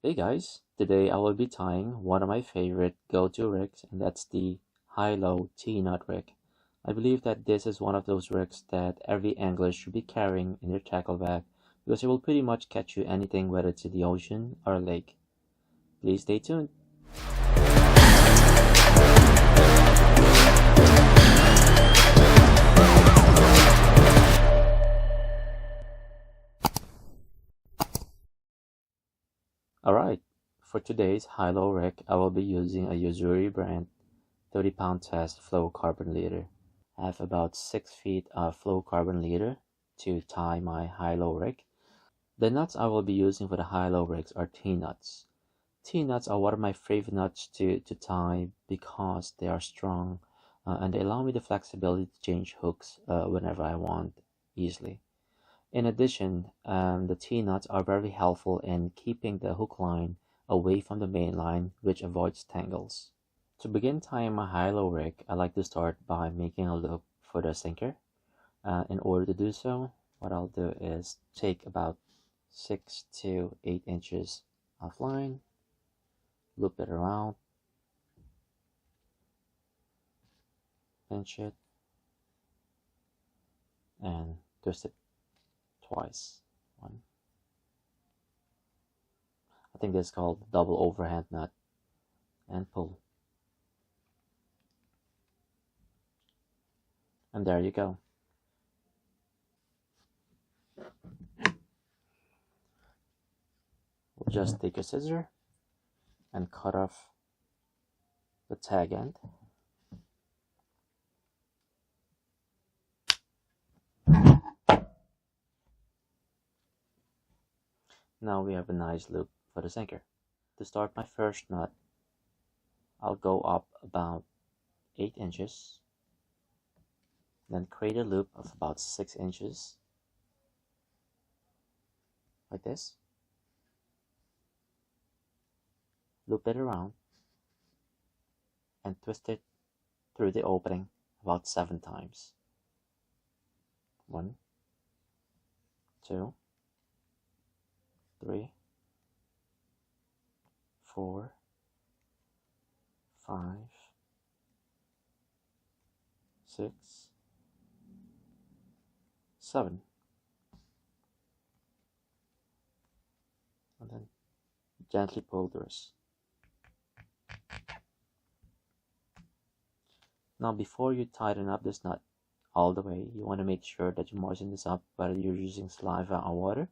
Hey guys, today I will be tying one of my favorite go-to rigs, and that's the high-low T-knot rig. I believe that this is one of those rigs that every angler should be carrying in their tackle bag because it will pretty much catch you anything, whether it's in the ocean or a lake. Please stay tuned. Alright, for today's high-low rig, I will be using a Usuri brand 30-pound test fluorocarbon leader. I have about 6 feet of fluorocarbon leader to tie my high-low rig. The nuts I will be using for the high-low rigs are T-nuts. T-nuts are one of my favorite nuts to tie because they are strong and they allow me the flexibility to change hooks whenever I want easily. In addition, the T-nuts are very helpful in keeping the hook line away from the main line, which avoids tangles. To begin tying my high-low rig, I like to start by making a loop for the sinker. In order to do so, what I'll do is take about 6 to 8 inches of line, loop it around, pinch it, and twist it twice. One. I think this is called double overhand nut, and pull. And there you go. We'll just take a scissor and cut off the tag end. Now we have a nice loop for the sinker. To start my first knot, I'll go up about 8 inches, then create a loop of about 6 inches, like this. Loop it around and twist it through the opening about 7 times. 1, 2, 3, 4, 5, 6, 7. And then gently pull the wrist. Now before you tighten up this nut all the way, you want to make sure that you moisten this up, whether you're using saliva or water.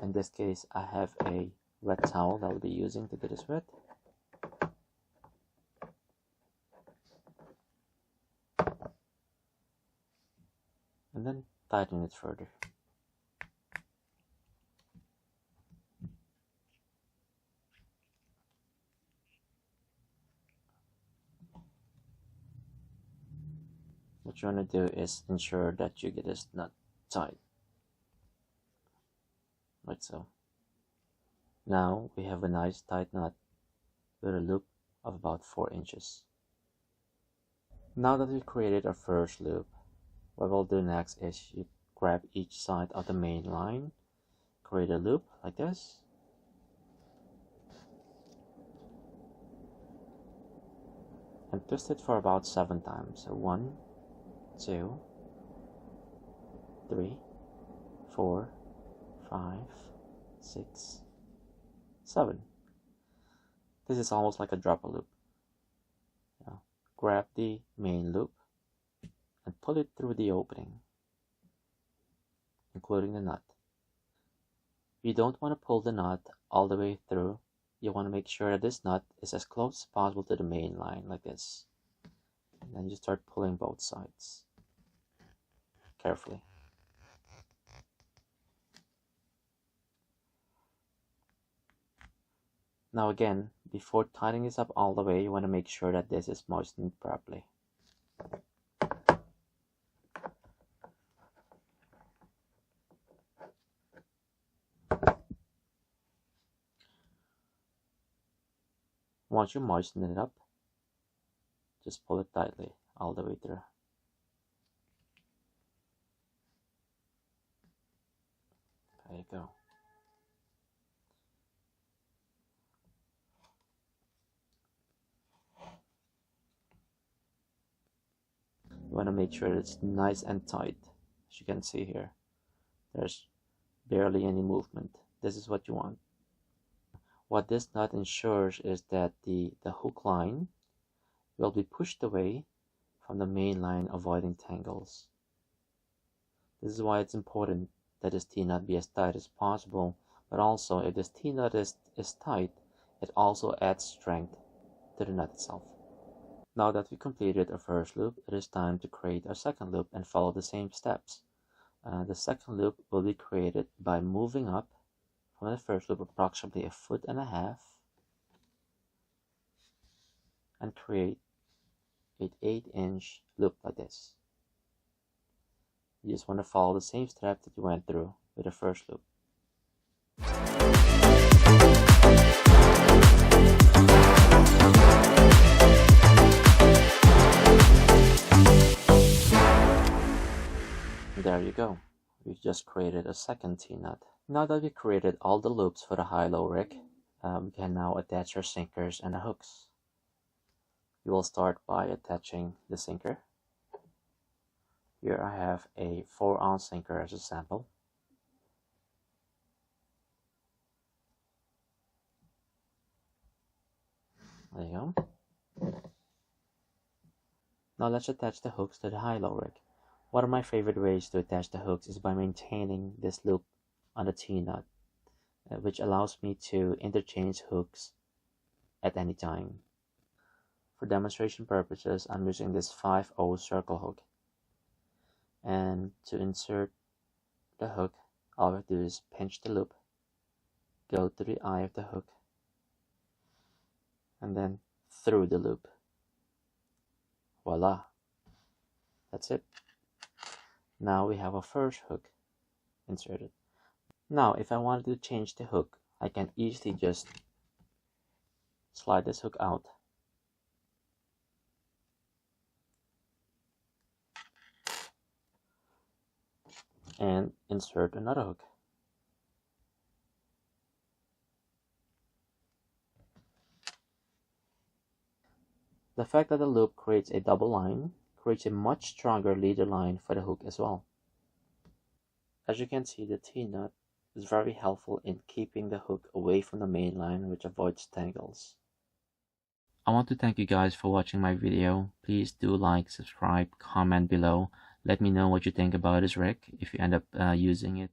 In this case, I have a wet towel that I'll be using to get this wet. And then tighten it further. What you want to do is ensure that you get this nut tight, like so. Now we have a nice tight nut with a loop of about 4 inches. Now that we created our first loop, what we'll do next is you grab each side of the main line, create a loop like this, and twist it for about 7 times. So 1, 2, 3, 4, 5, 6, 7. This is almost like a dropper loop. Now, grab the main loop and pull it through the opening, including the nut. You don't want to pull the nut all the way through. You want to make sure that this nut is as close as possible to the main line, like this. And then you start pulling both sides carefully. Now again, before tightening this up all the way, you want to make sure that this is moistened properly. Once you moisten it up, just pull it tightly all the way through. There you go. You want to make sure it's nice and tight. As you can see here, there's barely any movement. This is what you want. What this knot ensures is that the hook line will be pushed away from the main line, avoiding tangles. This is why it's important that this T-knot be as tight as possible, but also if this T-knot is tight, it also adds strength to the knot itself. Now that we completed our first loop, it is time to create our second loop and follow the same steps. The second loop will be created by moving up from the first loop approximately 1.5 feet and create an 8-inch loop like this. You just want to follow the same step that you went through with the first loop. There you go. We've just created a second T-knot. Now that we created all the loops for the high-low rig, we can now attach our sinkers and the hooks. We will start by attaching the sinker. Here I have a 4-ounce sinker as a sample. There you go. Now let's attach the hooks to the high-low rig. One of my favorite ways to attach the hooks is by maintaining this loop on the T-knot, which allows me to interchange hooks at any time. For demonstration purposes, I'm using this 5/0 circle hook. And to insert the hook, all we have to do is pinch the loop, go to the eye of the hook, and then through the loop. Voila! That's it. Now we have our first hook inserted. Now if I wanted to change the hook, I can easily just slide this hook out and insert another hook. The fact that the loop creates a double line creates a much stronger leader line for the hook as well. As you can see, the T-knot is very helpful in keeping the hook away from the main line, which avoids tangles. I want to thank you guys for watching my video. Please do like, subscribe, comment below. Let me know what you think about this rig if you end up using it.